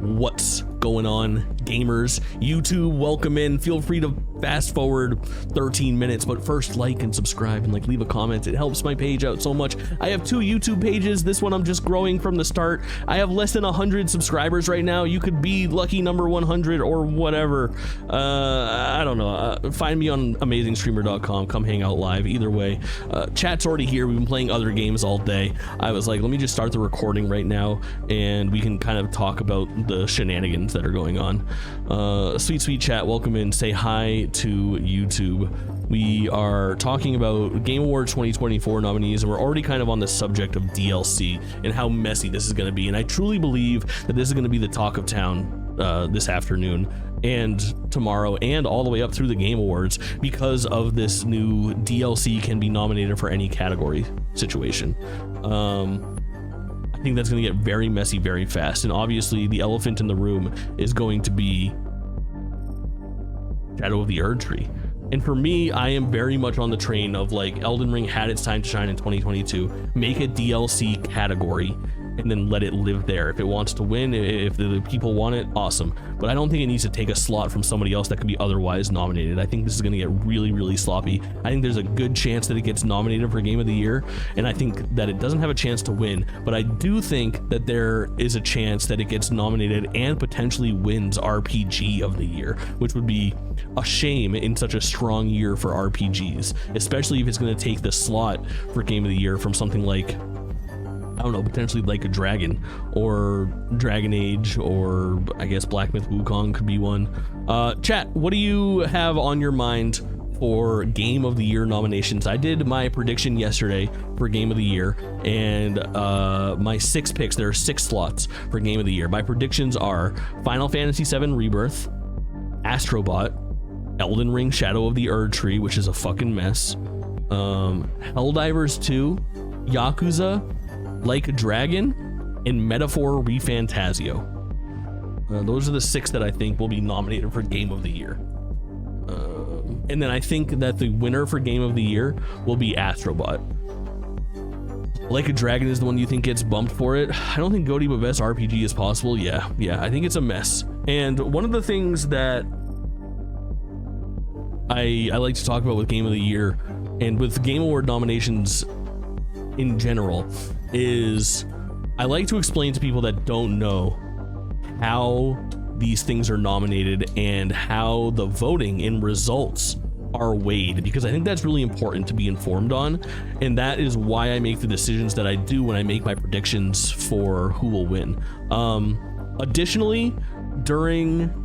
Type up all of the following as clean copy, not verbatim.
What's going on, gamers? YouTube, welcome in. Feel free to fast forward 13 minutes, but first like and subscribe and leave a comment. It helps my page out so much. I have 2 YouTube pages. This one I'm just growing from the start. I have less than 100 subscribers right now. You could be lucky number 100 or whatever. I don't know. Find me on amazingstreamer.com. Come hang out live. Either way, chat's already here. We've been playing other games all day. I was like, let me just start the recording right now and we can kind of talk about the shenanigans that are going on. Sweet chat, welcome in. Say hi to YouTube. We are talking about Game Awards 2024 nominees, and we're already kind of on the subject of DLC and how messy this is going to be. And I truly believe that this is going to be the talk of town this afternoon and tomorrow and all the way up through the Game Awards because of this new DLC can be nominated for any category situation. I think that's going to get very messy very fast, and obviously the elephant in the room is going to be Shadow of the Erdtree. And for me, I am very much on the train of Elden Ring had its time to shine in 2022. Make a DLC category and then let it live there. If it wants to win, if the people want it, awesome. But I don't think it needs to take a slot from somebody else that could be otherwise nominated. I think this is going to get really sloppy. I think there's a good chance that it gets nominated for Game of the Year, and I think that it doesn't have a chance to win, but I do think that there is a chance that it gets nominated and potentially wins RPG of the Year, which would be a shame in such a strong year for RPGs, especially if it's going to take the slot for Game of the Year from something like, I don't know, potentially Like a Dragon or Dragon Age, or I guess Black Myth Wukong could be one. Chat, what do you have on your mind for Game of the Year nominations? I did my prediction yesterday for Game of the Year, and my 6 picks, there are 6 slots for Game of the Year. My predictions are Final Fantasy VII Rebirth, Astrobot, Elden Ring Shadow of the Erdtree, which is a fucking mess, Helldivers 2, Yakuza, Like a Dragon, and Metaphor ReFantazio. Those are the 6 that I think will be nominated for Game of the Year. And then I think that the winner for Game of the Year will be Astrobot. Like a Dragon is the one you think gets bumped for it. I don't think GOTY but Best RPG is possible. Yeah, I think it's a mess. And one of the things that I like to talk about with Game of the Year and with Game Award nominations in general is I like to explain to people that don't know how these things are nominated and how the voting and results are weighed, because I think that's really important to be informed on, and that is why I make the decisions that I do when I make my predictions for who will win. Additionally, during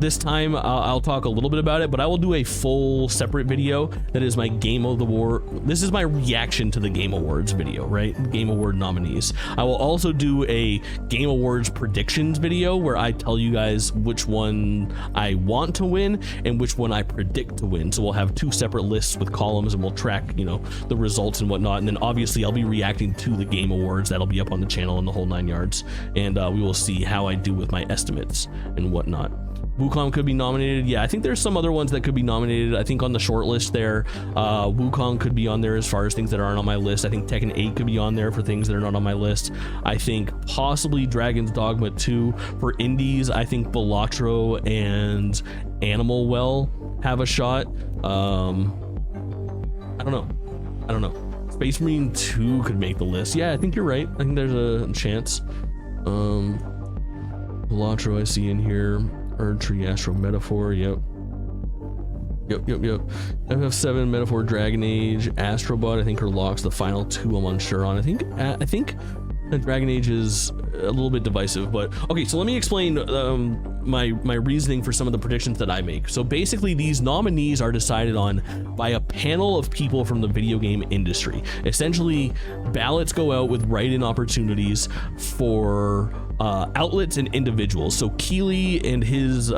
this time, I'll talk a little bit about it, but I will do a full separate video that is my Game of the War. This is my reaction to the Game Awards video, right? Game Award nominees. I will also do a Game Awards predictions video where I tell you guys which one I want to win and which one I predict to win. So we'll have 2 separate lists with columns and we'll track, the results and whatnot. And then obviously I'll be reacting to the Game Awards. That'll be up on the channel in the whole 9 yards. And we will see how I do with my estimates and whatnot. Wukong could be nominated. Yeah, I think there's some other ones that could be nominated. I think on the short list there, Wukong could be on there as far as things that aren't on my list. I think Tekken 8 could be on there for things that are not on my list. I think possibly Dragon's Dogma 2 for indies. I think Balatro and Animal Well have a shot. I don't know. Space Marine 2 could make the list. Yeah, I think you're right. I think there's a chance. Balatro I see in here. Erdtree, Astro Metaphor, yep. FF7, Metaphor, Dragon Age, Astrobot, I think are locks. The final 2 I'm unsure on. I think Dragon Age is a little bit divisive, but okay, so let me explain my reasoning for some of the predictions that I make. So basically these nominees are decided on by a panel of people from the video game industry. Essentially, ballots go out with write-in opportunities for outlets and individuals. So Keeley and his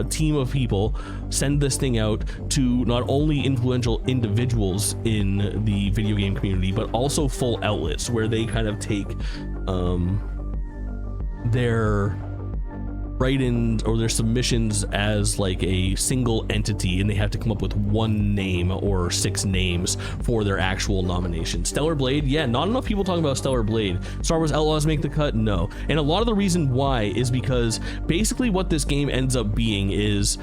team of people send this thing out to not only influential individuals in the video game community, but also full outlets where they kind of take their write-ins or their submissions as like a single entity, and they have to come up with one name or 6 names for their actual nomination. Stellar Blade, yeah, not enough people talking about Stellar Blade. Star Wars Outlaws make the cut? No. And a lot of the reason why is because basically what this game ends up being is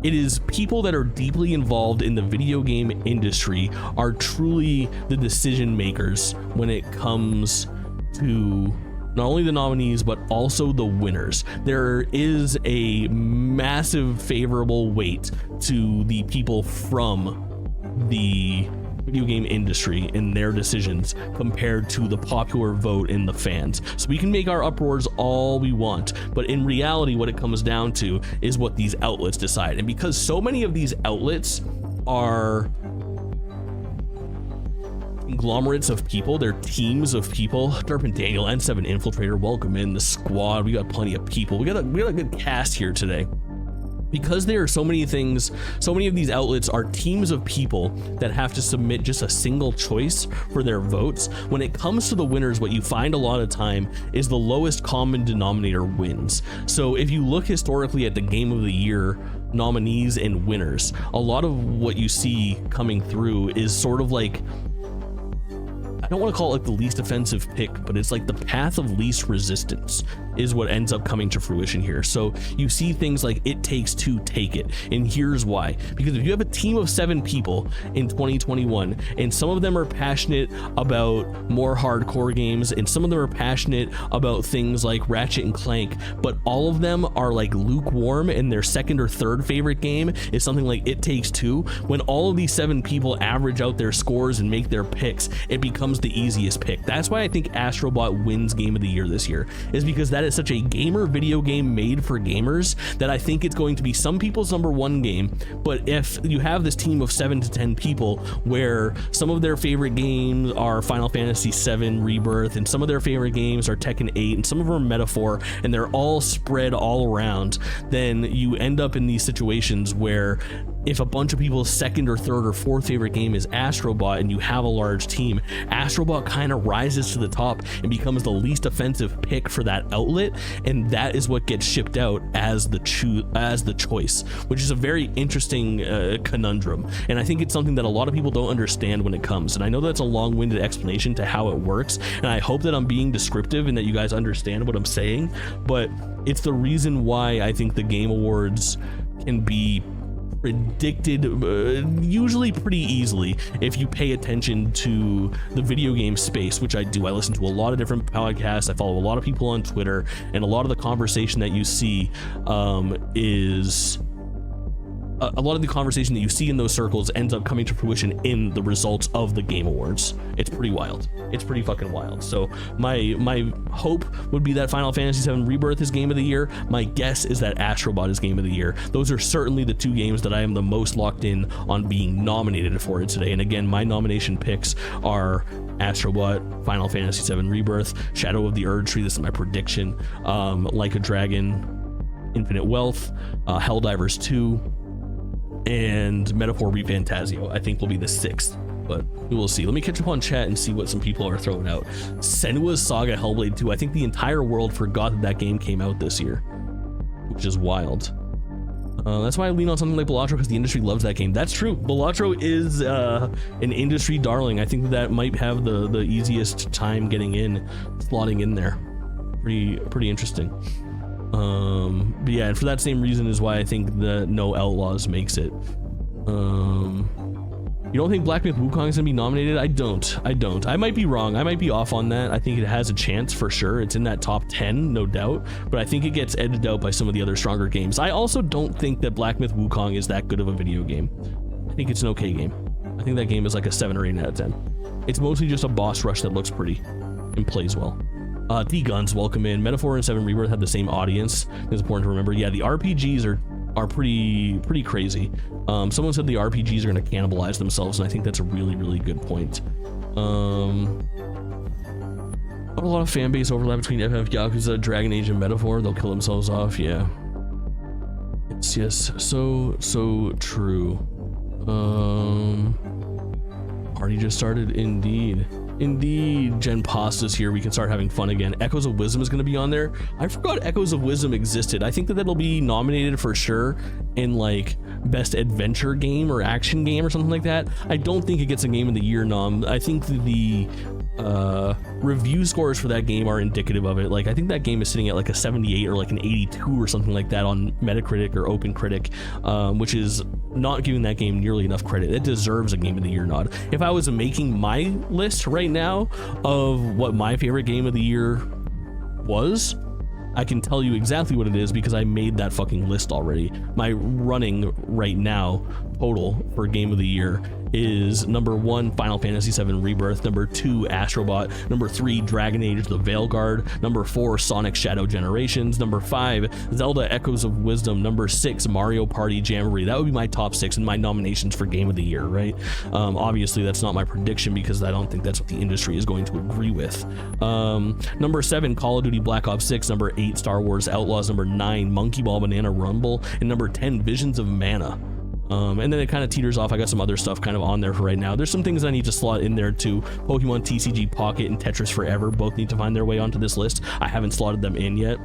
it is people that are deeply involved in the video game industry are truly the decision makers when it comes to not only the nominees, but also the winners. There is a massive favorable weight to the people from the video game industry in their decisions compared to the popular vote in the fans. So we can make our uproars all we want, but in reality, what it comes down to is what these outlets decide. And because so many of these outlets are conglomerates of people, they're teams of people. Derpin Daniel, N7 Infiltrator, welcome in the squad. We got plenty of people. We got a good cast here today. Because there are so many things, so many of these outlets are teams of people that have to submit just a single choice for their votes. When it comes to the winners, what you find a lot of time is the lowest common denominator wins. So if you look historically at the Game of the Year nominees and winners, a lot of what you see coming through is sort of like, I don't want to call it like the least offensive pick, but it's like the path of least resistance is what ends up coming to fruition here. So you see things like It Takes Two, Take It, and here's why. Because if you have a team of 7 people in 2021, and some of them are passionate about more hardcore games, and some of them are passionate about things like Ratchet and Clank, but all of them are like lukewarm, and their second or third favorite game is something like It Takes Two, when all of these 7 people average out their scores and make their picks, it becomes the easiest pick. That's why I think Astrobot wins Game of the Year this year, is because that is such a gamer video game made for gamers that I think it's going to be some people's #1 game. But if you have this team of 7 to 10 people where some of their favorite games are Final Fantasy VII Rebirth, and some of their favorite games are Tekken 8, and some of them are Metaphor, and they're all spread all around, then you end up in these situations where if a bunch of people's second or third or fourth favorite game is Astrobot and you have a large team, Astrobot kind of rises to the top and becomes the least offensive pick for that outlet, and that is what gets shipped out as the choice, which is a very interesting conundrum. And I think it's something that a lot of people don't understand when it comes. And I know that's a long-winded explanation to how it works, and I hope that I'm being descriptive and that you guys understand what I'm saying, but it's the reason why I think the Game Awards can be predicted usually pretty easily if you pay attention to the video game space, which I do. I listen to a lot of different podcasts, I follow a lot of people on Twitter, and a lot of the conversation that you see is a lot of the conversation that you see in those circles ends up coming to fruition in the results of the Game Awards. It's pretty wild. It's pretty fucking wild. So my hope would be that Final Fantasy VII Rebirth is Game of the Year. My guess is that Astrobot is Game of the Year. Those are certainly the 2 games that I am the most locked in on being nominated for it today. And again, my nomination picks are Astrobot, Final Fantasy VII Rebirth, Shadow of the Erdtree, this is my prediction, Like a Dragon, Infinite Wealth, Helldivers 2, and Metaphor Refantasio, I think will be the 6th, but we will see. Let me catch up on chat and see what some people are throwing out. Senua's Saga Hellblade 2, I think the entire world forgot that game came out this year, which is wild. That's why I lean on something like Balatro, because the industry loves that game. That's true. Balatro is an industry darling. I think that might have the easiest time getting in, slotting in there. Pretty interesting. But yeah, and for that same reason is why I think the No Outlaws makes it. You don't think Black Myth Wukong is gonna be nominated? I don't. I might be wrong. I might be off on that. I think it has a chance for sure. It's in that top 10, no doubt, but I think it gets edged out by some of the other stronger games. I also don't think that Black Myth Wukong is that good of a video game. I think it's an okay game. I think that game is like a 7 or 8 out of 10. It's mostly just a boss rush that looks pretty and plays well. D-Guns, welcome in. Metaphor and 7 Rebirth have the same audience. It's important to remember. Yeah, the RPGs are pretty crazy. Someone said the RPGs are going to cannibalize themselves, and I think that's a really good point. Not a lot of fan base overlap between FF, Yakuza, Dragon Age, and Metaphor. They'll kill themselves off. Yeah. Yes, so true. Party just started, indeed. Indeed, Gen Pasta's here. We can start having fun again. Echoes of Wisdom is going to be on there. I forgot Echoes of Wisdom existed. I think that that'll be nominated for sure in like best adventure game or action game or something like that. I don't think it gets a game of the year nom. I think the review scores for that game are indicative of it. Like, I think that game is sitting at like a 78 or like an 82 or something like that on Metacritic or OpenCritic, which is not giving that game nearly enough credit. It deserves a game of the year nod. If I was making my list right now of what my favorite game of the year was, I can tell you exactly what it is because I made that fucking list already. My running right now total for game of the year is number 1, Final Fantasy VII Rebirth, number 2, Astrobot, number 3, Dragon Age The Veilguard, number 4, Sonic Shadow Generations, number 5, Zelda Echoes of Wisdom, number 6, Mario Party Jamboree. That would be my top 6 and my nominations for game of the year, right? Obviously that's not my prediction because I don't think that's what the industry is going to agree with. Number 7, Call of Duty Black Ops 6, number 8, Star Wars Outlaws, number 9, Monkey Ball Banana Rumble, and number 10, Visions of Mana. And then it kind of teeters off. I got some other stuff kind of on there for right now. There's some things I need to slot in there too. Pokemon TCG Pocket and Tetris Forever both need to find their way onto this list. I haven't slotted them in yet,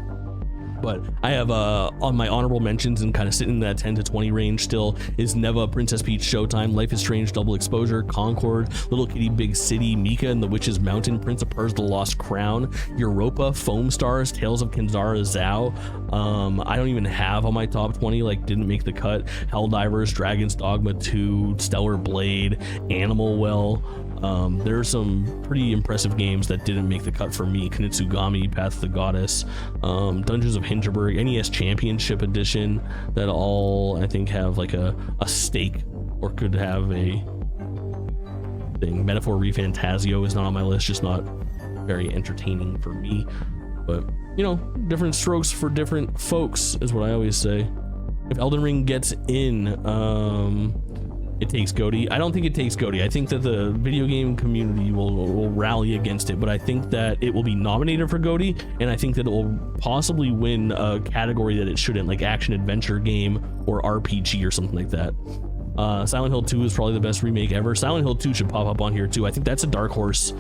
but I have on my honorable mentions and kind of sitting in that 10 to 20 range still is Neva, Princess Peach Showtime, Life is Strange Double Exposure, Concord, Little Kitty Big City, Mika and the Witch's Mountain, Prince of Persia The Lost Crown, Europa, Foam Stars, Tales of Kinzara Zao. I don't even have on my top 20, like didn't make the cut. Helldivers, Dragon's Dogma 2, Stellar Blade, Animal Well. There are some pretty impressive games that didn't make the cut for me. Kunitsugami, Path of the Goddess, Dungeons of Hinterberg, NES Championship Edition, that all I think have like a stake or could have a thing. Metaphor ReFantasio is not on my list, just not very entertaining for me. But, you know, different strokes for different folks is what I always say. If Elden Ring gets in, it takes GOTY. I don't think it takes GOTY. I think that the video game community will rally against it, but I think that it will be nominated for GOTY, and I think that it will possibly win a category that it shouldn't, like action adventure game or RPG or something like that. Silent Hill 2 is probably the best remake ever. Silent Hill 2 should pop up on here too. I think that's a dark horse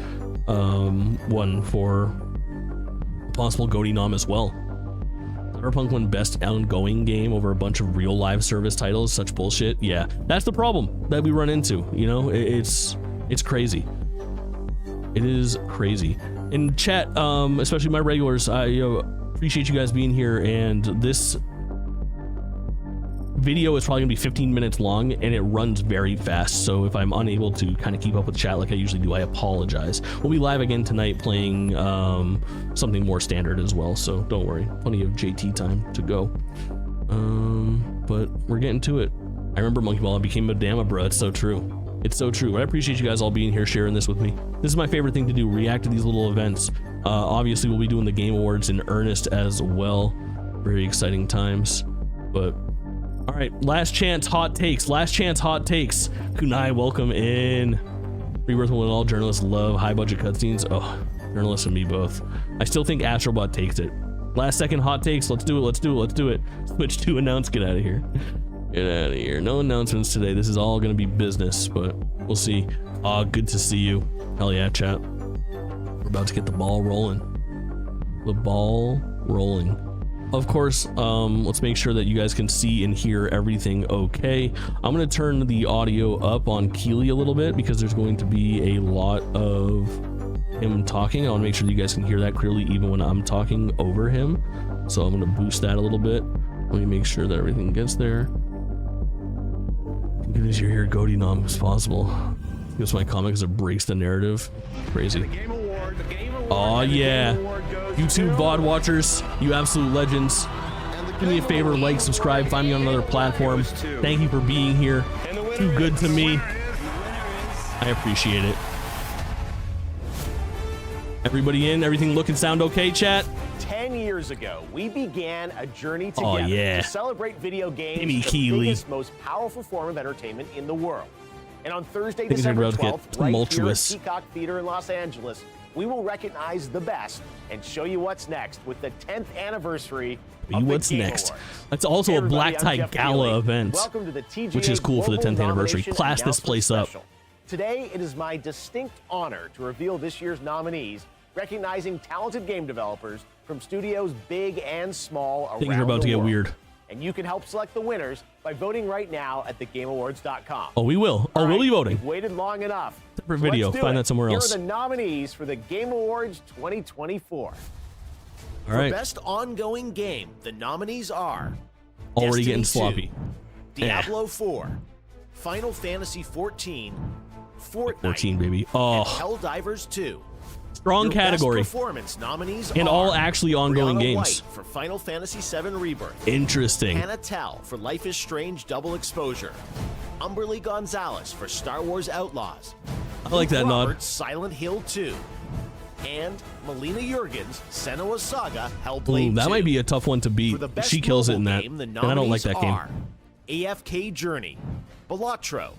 one for possible GOTY nom as well. Cyberpunk won best ongoing game over a bunch of real live service titles. Such bullshit. Yeah, that's the problem that we run into. You know, it's crazy. It is crazy. In chat, especially my regulars, I appreciate you guys being here. And this video is probably gonna be 15 minutes long and it runs very fast, so if I'm unable to kind of keep up with chat like I usually do, I apologize. We'll be live again tonight playing something more standard as well, so don't worry, plenty of JT time to go. But we're getting to it. I remember Monkey Ball, I became a Dama, bro. It's so true. It's so true. But I appreciate you guys all being here, sharing this with me. This is my favorite thing to do, react to these little events. Obviously we'll be doing the Game Awards in earnest as well. Very exciting times. But all right, last chance hot takes. Last chance hot takes. Kunai, welcome in. Rebirth will win. All journalists love high budget cutscenes. Oh, journalists and me both. I still think Astrobot takes it. Last second hot takes. Let's do it. Let's do it. Let's do it. Switch to announce. Get out of here. Get out of here. No announcements today. This is all gonna be business, but we'll see. Good to see you. Hell yeah, chat. We're about to get the ball rolling. The ball rolling. Of course, let's make sure that you guys can see and hear everything okay. I'm going to turn the audio up on Keely a little bit because there's going to be a lot of him talking. I want to make sure that you guys can hear that clearly even when I'm talking over him. So I'm going to boost that a little bit. Let me make sure that everything gets there. As good as you're here, GOTY nom as possible. Because my comics breaks the narrative. Crazy. Oh yeah. YouTube VOD watchers, you absolute legends. Do me a favor, like, subscribe, find me on another platform. Thank you for being here. Too good to me. I appreciate it. Everybody in? Everything look and sound okay, chat? 10 years ago, we began a journey together to celebrate video games, the biggest, most powerful form of entertainment in the world. And on Thursday, December 12th, right here at Peacock Theater in Los Angeles, we will recognize the best and show you what's next with the 10th anniversary of What's Next. That's also a black tie gala event, which is cool for the 10th anniversary. Class this place up. Today, it is my distinct honor to reveal this year's nominees, recognizing talented game developers from studios big and small around the world. Things are about to get weird. And you can help select the winners by voting right now at thegameawards.com. Oh, we will. Oh, we'll be voting. We've waited long enough. Separate video. Find that somewhere else. Here are the nominees for the Game Awards 2024. All right. For Best Ongoing Game, the nominees are already Destiny getting 2, sloppy. Diablo 4, Final Fantasy 14, Fortnite, 14, baby. Oh, Helldivers 2. Strong Your category. Best performance nominees and are all actually ongoing Brianna games. White for Final Fantasy VII Rebirth. Interesting. Hannah Tell for Life is Strange Double Exposure. Umberly Gonzalez for Star Wars Outlaws. I like that nod. Silent Hill 2. And Melina Jurgens, Senua's Saga Hellblade 2. That might be a tough one to beat. She kills it in that. Game, and I don't like that game. AFK Journey, Balatro,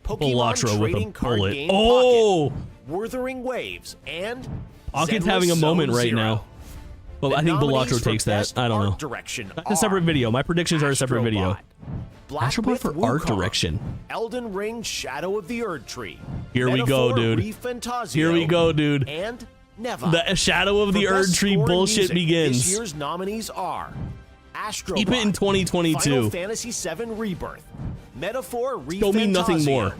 Pokemon Balatro with Trading a Card bullet. Game Oh! Pocket, Wuthering Waves, and Pocket's Zenless having a moment Zone right Zero. now. Well, The I think nominees Balatro for takes that. Best I don't know. Art Direction That's a separate video. My predictions are a separate video. Black Astrobot Myth for art Wukong, direction. Elden Ring Shadow of the Erd Tree. Here we go, Metaphor dude. ReFantazio, Here we go, dude. And Neva. The Shadow of the For Erd Best Tree Score in bullshit Music, begins. This year's nominees are Astrobot, Keep it in 2022. Final Fantasy VII Rebirth, Metaphor ReFantazio. Don't mean nothing more.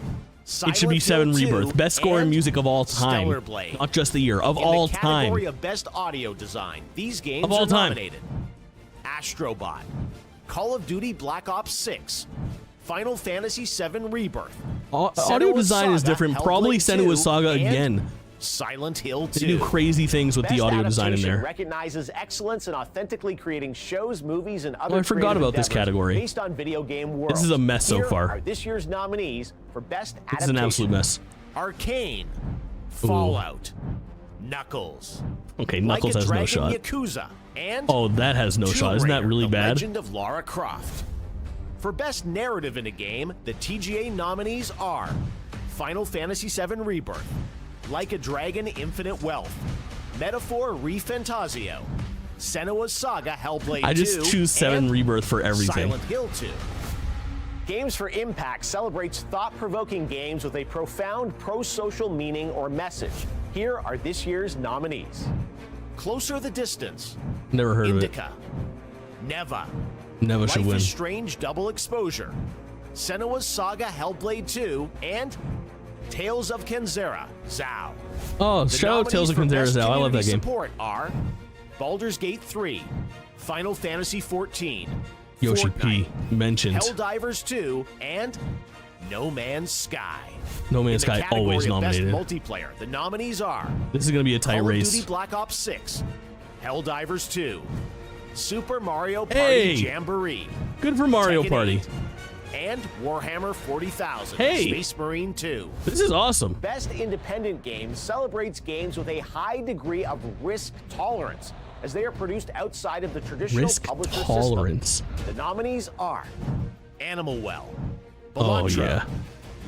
It should be 7 Rebirth. Best score in music of all time. Not just the year. Of all time. In the category of Best Audio Design, these games of all are time. nominated. Astrobot, Call of Duty Black Ops 6, Final Fantasy VII Rebirth. Audio design is different. Probably Senua's Saga again. Silent Hill 2. They do crazy things with Best the audio design in there. Recognizes excellence in authentically creating shows, movies, and other I forgot about this category. based on video game worlds. This is a mess so Here far. Are this year's nominees for Best Adaptation. This is an absolute mess. Arcane, Fallout, Knuckles. Okay, Knuckles has no shot. Yakuza, and oh, that has no shot. Isn't that really the bad? Legend of Lara Croft. For Best Narrative in a Game, the TGA nominees are Final Fantasy VII Rebirth, Like a Dragon Infinite Wealth, Metaphor ReFantazio, Senua's Saga Hellblade 2, I just choose 7 Rebirth for everything. Silent Hill 2. Games for Impact celebrates thought-provoking games with a profound pro-social meaning or message. Here are this year's nominees. Closer the Distance. Never heard Indica. of it. Neva. Never should Life win. is Strange Double Exposure. Senua's Saga Hellblade 2 and Tales of Kenzera Zao. Oh, shout out Tales of Kenzera Zao. I love that game. Support are Baldur's Gate 3, Final Fantasy 14, Yoshi Fortnite, P mentioned. Helldivers 2, and No Man's Sky. No Man's Sky always nominated. Best multiplayer. The nominees are This is going to be a tight Call race. of Duty Black Ops 6, Helldivers 2, Super Mario Party Jamboree. Good for Mario Tekken Party. 8, and Warhammer 40,000, Hey! Space Marine 2. This is awesome. Best Independent Game celebrates games with a high degree of risk tolerance, as they are produced outside of the traditional Risk publisher tolerance. system. The nominees are Animal Well, Oh, Balatro, yeah.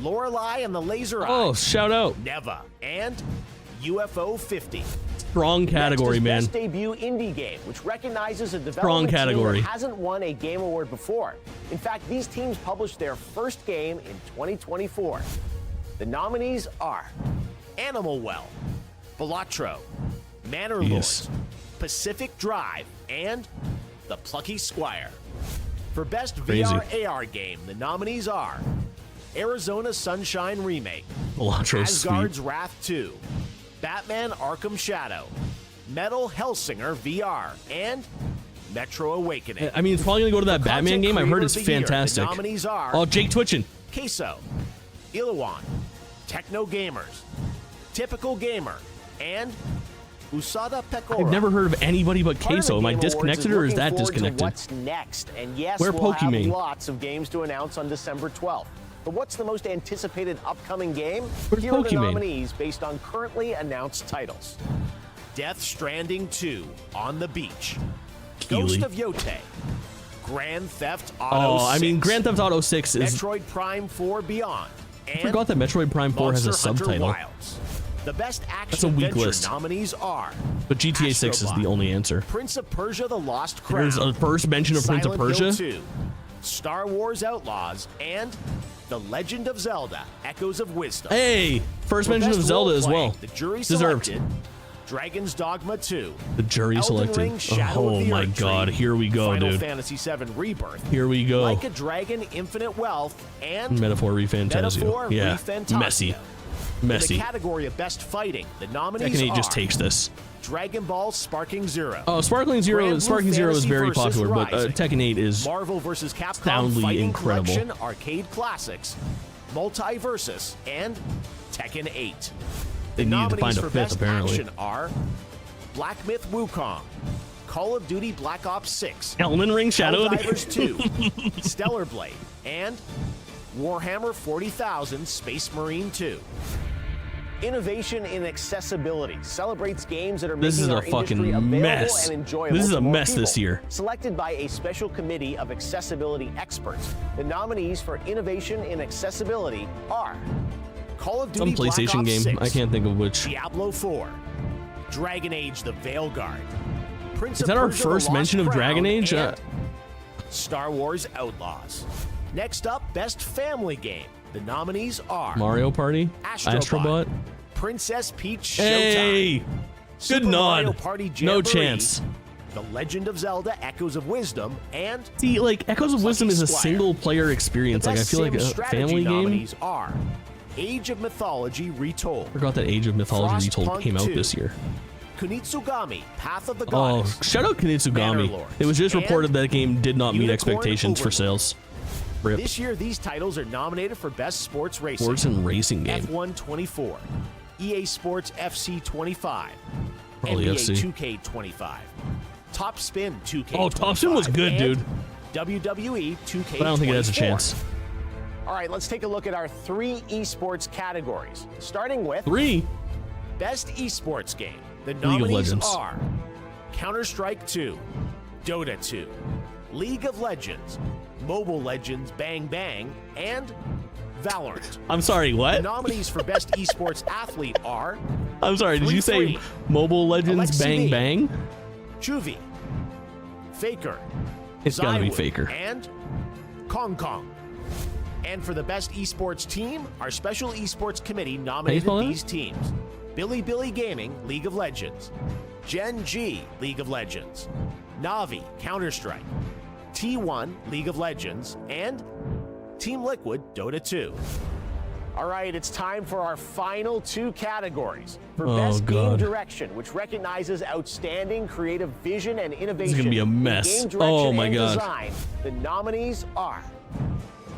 Lorelei and the Laser Eye, Oh, shout out. Neva, and UFO 50. Strong category, man. Best debut indie game, which recognizes a development category. team that hasn't won a game award before. In fact, these teams published their first game in 2024. The nominees are Animal Well, Balatro, Manor Lords, Pacific Drive, and The Plucky Squire. For Best VR AR game, the nominees are Arizona Sunshine Remake, Balatro Asgard's Wrath 2, Batman Arkham Shadow, Metal Hellsinger VR, and Metro Awakening. I mean, it's probably going to go to that Batman game. I've heard it's Creator of the Year, fantastic. The nominees are Oh, Jake Twitchin. Queso, Illawan, Techno Gamers, Typical Gamer, and Usada Pecora. I've never heard of anybody but Part of the Queso. Am I Game Awards disconnected or is looking that forward to disconnected? What's next? And yes, Where we'll have Pokimane? lots of games to announce on December 12th. But what's the most anticipated upcoming game? Where's Here are the Pokimane? nominees based on currently announced titles. Death Stranding 2, On the Beach. Keely. Ghost of Yote. Grand Theft Auto Oh, I mean, 6, Grand Theft Auto 6 is... Metroid Prime 4 Beyond. I forgot that Metroid Prime 4 has a Monster Hunter subtitle. Wilds. The best That's a weak action-adventure list. nominees are But GTA 6 is Astrobot, the only answer. Prince of Persia: The Lost Crown. There's a first mention of Prince of Silent Hill Persia. 2, Star Wars Outlaws, and The Legend of Zelda: Echoes of Wisdom. Hey, first mention of Zelda as well. The jury deserved. Selected Dragon's Dogma 2. The jury selected. Oh my god, here we go, Final dude. Fantasy VII Rebirth. Here we go. Like a Dragon: Infinite Wealth and Metaphor ReFantazio. Yeah, ReFantazio. messy. In the category of best fighting, the nominees Tekken 8 are just takes this. Dragon Ball Sparking Zero. Oh, Sparking Zero is very popular, but Tekken 8 is Marvel vs. Capcom soundly Fighting incredible. Collection, Arcade Classics, Multiversus, and Tekken 8. They needed to find a fifth, apparently. Action are Black Myth Wukong, Call of Duty Black Ops 6, Elden Ring Shadow of the Helldivers 2, Stellar Blade, and Warhammer 40,000 Space Marine 2. Innovation in accessibility celebrates games that are making our industry available and enjoyable. This is a mess people. this year. Selected by a special committee of accessibility experts, the nominees for innovation in accessibility are Call of Duty Some PlayStation Black Ops game. 6, I can't think of which. Diablo 4, Dragon Age: The Veilguard, Prince Is that of our Persia: first The mention Lost of Dragon Crown, Age? and Star Wars Outlaws. Next up, Best Family Game. The nominees are Mario Party, Astrobot, Princess Peach Showtime, hey, Super good Mario nod. Party No Jamboree, chance. The Legend of Zelda: Echoes of Wisdom, and See, like Echoes of Wisdom is a Squire. single-player experience. The Like I Best feel like a Sim Strategy family game. nominees are Age of Mythology Retold, Forgot that Age of Mythology Retold Frostpunk came out 2, this year. Kunitsugami: Path of the Oh, Goddess. shout out Kunitsugami. Bannerlord, It was just and reported that game did not meet Unicorn expectations for Overlord. sales. Rip. This year, these titles are nominated for Best Sports Racing. Sports and racing game. F1 24, EA Sports FC 25, Probably NBA FC. 2K 25, Top Spin 2K. Oh, Top Spin was good, dude. WWE 2K. But I don't think it has a chance. All right, let's take a look at our 3 esports categories. Starting with 3. Best Esports Game. The of nominees Legends. are Counter-Strike 2, Dota 2, League of Legends, Mobile Legends Bang Bang, and Valorant. I'm sorry, The what? nominees for Best Esports Athlete are I'm sorry, did you say 3-3. Mobile Legends Alexi Bang V. Bang? Juvie, Faker, It's gotta be Zywood, Faker. and Kong Kong. And for the Best Esports Team, our Special Esports Committee nominated spell that? these teams: Billy Gaming, League of Legends; Gen G, League of Legends; Navi, Counter-Strike; T1, League of Legends; and Team Liquid, Dota 2. All right, it's time for our final 2 categories. For Best Game Direction, which recognizes outstanding creative vision and innovation. This is gonna be a mess. In game direction Oh my and god. design. The nominees are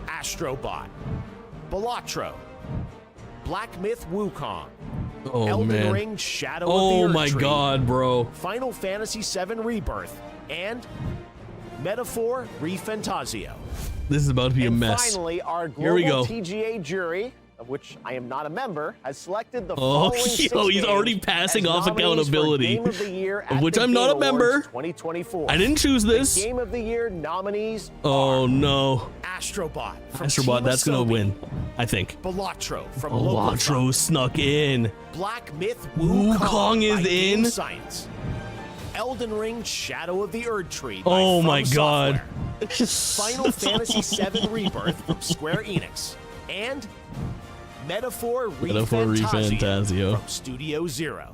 Astrobot, Balatro, Black Myth Wukong, Oh Elden man. Ring Shadow of Oh the Earth my Tree, god, bro. Final Fantasy VII Rebirth, and Metaphor ReFantazio. This is about to be a And mess. finally, our Here we global go. TGA jury, of which I am not a member, has selected the Oh, following 6 yo, he's games already passing as off nominees for accountability. Game of the Year Of at which the I'm not Game a member. Awards 2024. I didn't choose this. The Game of the Year nominees Oh no. Astrobot from Astrobot, Team that's gonna Asobi, win, I think. Balatro from Balatro snuck in. Black Myth Wukong is by in? Game Science. Elden Ring Shadow of the Erd Tree by Oh From my god. Software. Final Fantasy VII Rebirth from Square Enix. And Metaphor ReFantazio from Studio Zero.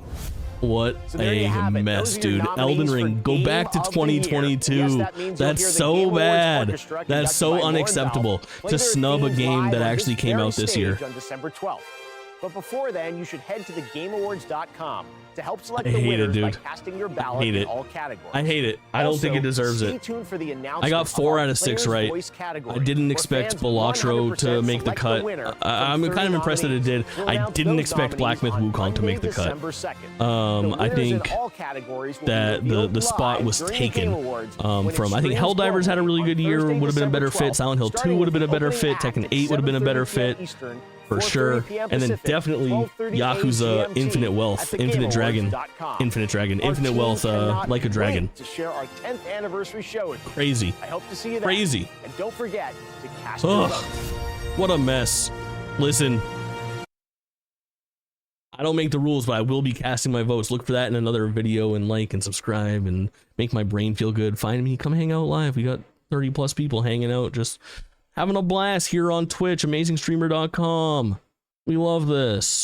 What So there you a have it. mess, Those are your dude. nominees Elden for Ring, go Game back to of the Year. 2022. Yes, that means you'll That's hear the so Game Awards bad. Orchestra That's conducted by so Lauren unacceptable Bell. Play to their snub a themes game live that on actually this came very out this year. stage on December 12th. But before then, you should head to thegameawards.com to help select I the hate it, winners by dude. casting your ballot hate in it. all categories. I hate it. I don't think it deserves stay it. tuned for the announcement I got of 4 our out of 6 Players' right. Voice category, I didn't where expect fans Balatro to 100% make the select cut. winner from I'm 30 kind of impressed that it did. nominees. We'll I announce didn't those expect Black Myth nominees on Wukong to make the Monday, cut. December 2nd. I The winners think in all categories will be that revealed the spot live was during the taken Game Awards when it from, I think streams Helldivers had a really globally good on year, Thursday, would have been a better December fit. Silent Hill 2 starting would have been a with better the fit. opening Tekken act 8 would have been a 7:30 better p.m. fit. Eastern, For 4:30 sure. p.m. And then Pacific, definitely 12:30 Yakuza GMT Infinite at Wealth, the Infinite Dragon, GameAwards.com. Infinite Dragon, Our Infinite team Wealth, cannot like a dragon. wait to share our 10th anniversary show with you. Crazy. I hope to see you there. Crazy. And don't forget to cast your Ugh, vote. what a mess. Listen, I don't make the rules, but I will be casting my votes. Look for that in another video and like and subscribe and make my brain feel good. Find me, come hang out live. We got 30 plus people hanging out, just Having a blast here on Twitch, amazingstreamer.com. We love this.